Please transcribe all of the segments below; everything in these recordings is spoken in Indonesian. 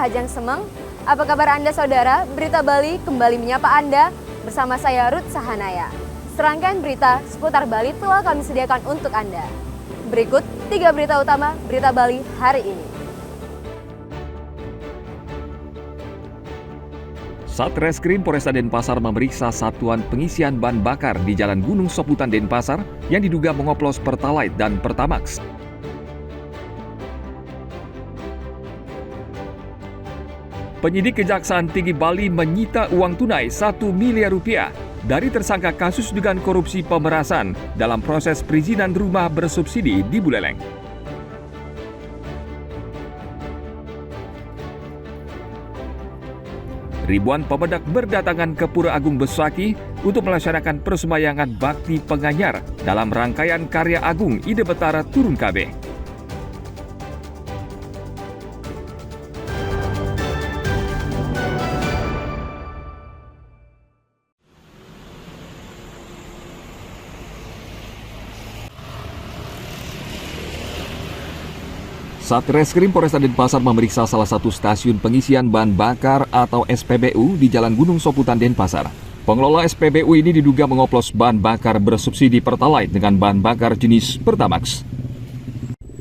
Kahajang Semeng. Apa kabar Anda saudara? Berita Bali kembali menyapa Anda bersama saya Ruth Sahanaya. Serangkaian berita seputar Bali telah kami sediakan untuk Anda. Berikut 3 berita utama Berita Bali hari ini. Satreskrim Polresta Denpasar memeriksa satuan pengisian bahan bakar di Jalan Gunung Soputan Denpasar yang diduga mengoplos Pertalite dan Pertamax. Penyidik Kejaksaan Tinggi Bali menyita uang tunai 1 miliar rupiah dari tersangka kasus dugaan korupsi pemerasan dalam proses perizinan rumah bersubsidi di Buleleng. Ribuan pemedak berdatangan ke Pura Agung Besaki untuk melaksanakan persembayangan bakti penganyar dalam rangkaian karya agung Ide Betara Turun KB. Satreskrim Polresta Denpasar memeriksa salah satu stasiun pengisian bahan bakar atau SPBU di Jalan Gunung Soputan Denpasar. Pengelola SPBU ini diduga mengoplos bahan bakar bersubsidi Pertalite dengan bahan bakar jenis Pertamax.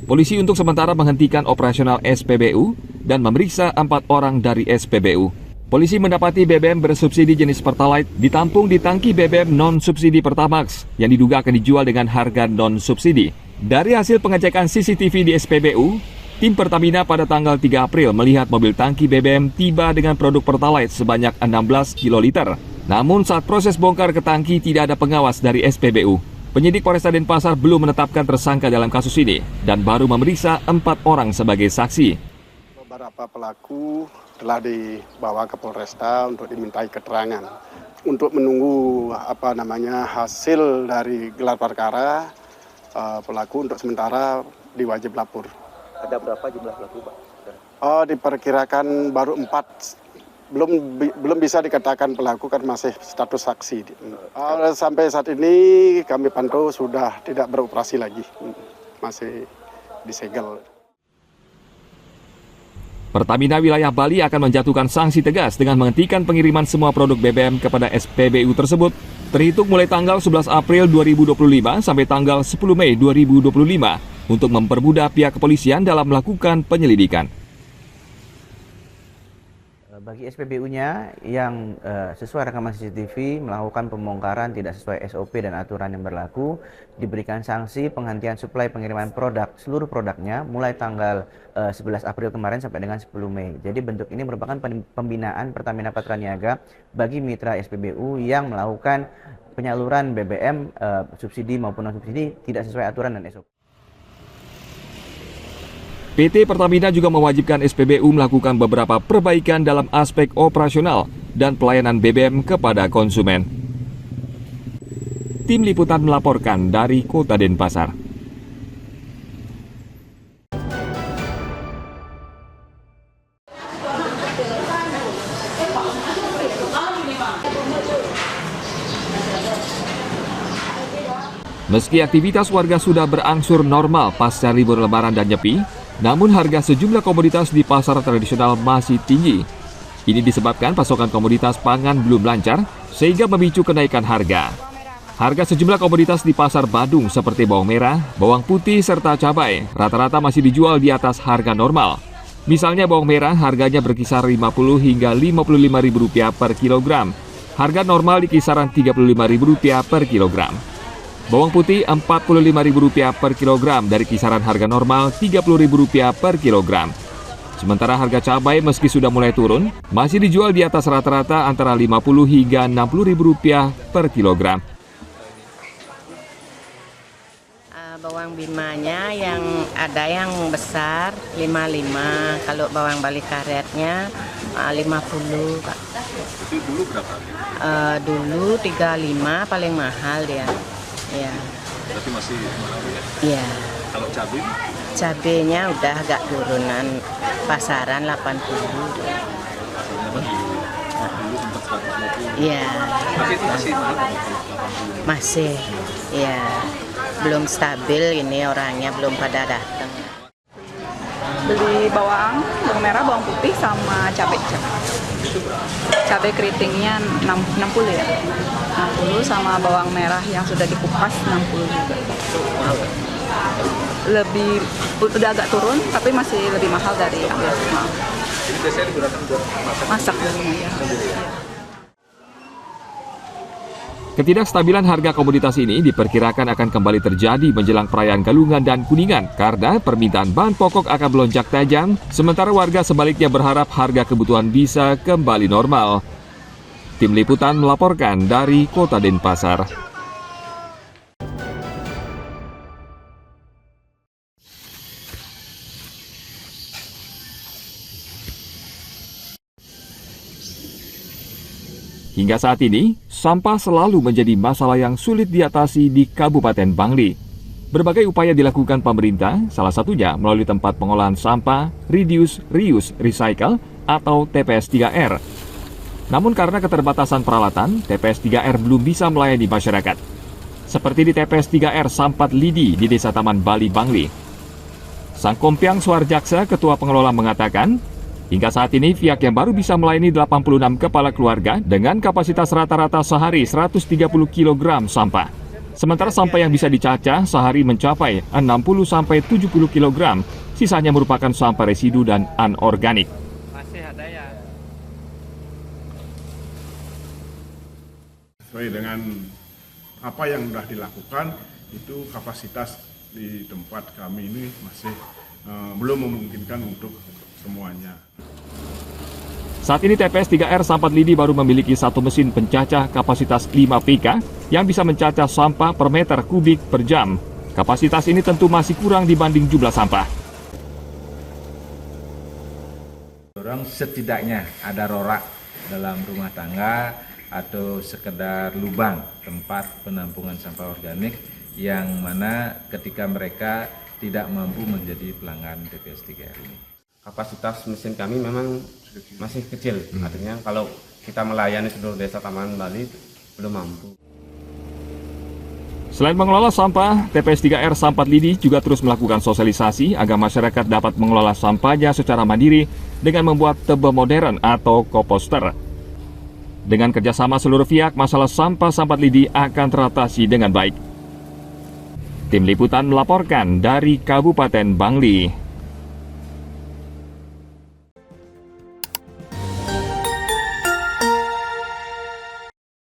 Polisi untuk sementara menghentikan operasional SPBU dan memeriksa 4 orang dari SPBU. Polisi mendapati BBM bersubsidi jenis Pertalite ditampung di tangki BBM non-subsidi Pertamax yang diduga akan dijual dengan harga non-subsidi. Dari hasil pengecekan CCTV di SPBU, tim Pertamina pada tanggal 3 April melihat mobil tangki BBM tiba dengan produk Pertalite sebanyak 16 kiloliter. Namun saat proses bongkar ke tangki tidak ada pengawas dari SPBU. Penyidik Polresta Denpasar belum menetapkan tersangka dalam kasus ini dan baru memeriksa 4 orang sebagai saksi. Beberapa pelaku telah dibawa ke Polresta untuk dimintai keterangan untuk menunggu hasil dari gelar perkara. Pelaku untuk sementara diwajib lapor. Ada berapa jumlah pelaku, Pak? Diperkirakan baru 4. Belum bisa dikatakan pelaku kan masih status saksi. Sampai saat ini kami pantau sudah tidak beroperasi lagi, masih disegel. Pertamina wilayah Bali akan menjatuhkan sanksi tegas dengan menghentikan pengiriman semua produk BBM kepada SPBU tersebut terhitung mulai tanggal 11 April 2025 sampai tanggal 10 Mei 2025 untuk mempermudah pihak kepolisian dalam melakukan penyelidikan. Bagi SPBU-nya yang sesuai rekaman CCTV melakukan pembongkaran tidak sesuai SOP dan aturan yang berlaku, diberikan sanksi penghentian suplai pengiriman produk seluruh produknya mulai tanggal 11 April kemarin sampai dengan 10 Mei. Jadi bentuk ini merupakan pembinaan Pertamina Patraniaga bagi mitra SPBU yang melakukan penyaluran BBM subsidi maupun non-subsidi tidak sesuai aturan dan SOP. PT Pertamina juga mewajibkan SPBU melakukan beberapa perbaikan dalam aspek operasional dan pelayanan BBM kepada konsumen. Tim Liputan melaporkan dari Kota Denpasar. Meski aktivitas warga sudah berangsur normal pasca libur Lebaran dan Nyepi, namun harga sejumlah komoditas di pasar tradisional masih tinggi. Ini disebabkan pasokan komoditas pangan belum lancar sehingga memicu kenaikan harga. Harga sejumlah komoditas di pasar Badung seperti bawang merah, bawang putih serta cabai rata-rata masih dijual di atas harga normal. Misalnya bawang merah harganya berkisar Rp50 hingga Rp55.000 per kilogram. Harga normal di kisaran Rp35.000 per kilogram. Bawang putih Rp45.000 per kilogram dari kisaran harga normal Rp30.000 per kilogram. Sementara harga cabai meski sudah mulai turun, masih dijual di atas rata-rata antara Rp50 hingga Rp60.000 per kilogram. Bawang Bimanya yang ada yang besar 55, kalau bawang Bali karetnya 50, Pak. Itu dulu berapa? Dulu 35 paling mahal dia. Ya. Berarti masih mahal ya? Iya. Kalau cabai? Cabenya udah agak turunan, pasaran 80. Dulu sempat 150. Iya. Tapi itu masih mahal kan? Masih. Iya. Belum stabil ini orangnya, belum pada datang. Beli bawang merah, bawang putih, sama cabai. Cabai keritingnya 60 ya. 60 sama bawang merah yang sudah dikupas 60 juga. Udah agak turun, tapi masih lebih mahal dari yang biasa. Jadi biasanya digunakan buat Masak dulu ya. Ketidakstabilan harga komoditas ini diperkirakan akan kembali terjadi menjelang perayaan Galungan dan Kuningan karena permintaan bahan pokok akan melonjak tajam, sementara warga sebaliknya berharap harga kebutuhan bisa kembali normal. Tim Liputan melaporkan dari Kota Denpasar. Hingga saat ini, sampah selalu menjadi masalah yang sulit diatasi di Kabupaten Bangli. Berbagai upaya dilakukan pemerintah, salah satunya melalui tempat pengolahan sampah, Reduce, Reuse, Recycle, atau TPS 3R. Namun karena keterbatasan peralatan, TPS 3R belum bisa melayani masyarakat. Seperti di TPS 3R Sampat Lidi di Desa Taman Bali, Bangli. Sang Kompiang Suarjaksa, Ketua Pengelola mengatakan, hingga saat ini pihak yang baru bisa melayani 86 kepala keluarga dengan kapasitas rata-rata sehari 130 kg sampah. Sementara sampah yang bisa dicacah sehari mencapai 60-70 kg, sisanya merupakan sampah residu dan anorganik. masih ada ya. Sesuai dengan apa yang sudah dilakukan, itu kapasitas di tempat kami ini masih belum memungkinkan untuk semuanya. Saat ini TPS 3R Sampat Lidi baru memiliki satu mesin pencacah kapasitas 5 PK yang bisa mencacah sampah per meter kubik per jam. Kapasitas ini tentu masih kurang dibanding jumlah sampah. Orang setidaknya ada rorak dalam rumah tangga atau sekedar lubang tempat penampungan sampah organik yang mana ketika mereka tidak mampu menjadi pelanggan TPS 3R ini. Kapasitas mesin kami memang masih kecil, artinya kalau kita melayani seluruh desa Taman Bali belum mampu. Selain mengelola sampah, TPS 3R Sampat Lidi juga terus melakukan sosialisasi agar masyarakat dapat mengelola sampahnya secara mandiri dengan membuat tebe modern atau komposter. Dengan kerjasama seluruh pihak, masalah sampah Sampat Lidi akan teratasi dengan baik. Tim Liputan melaporkan dari Kabupaten Bangli.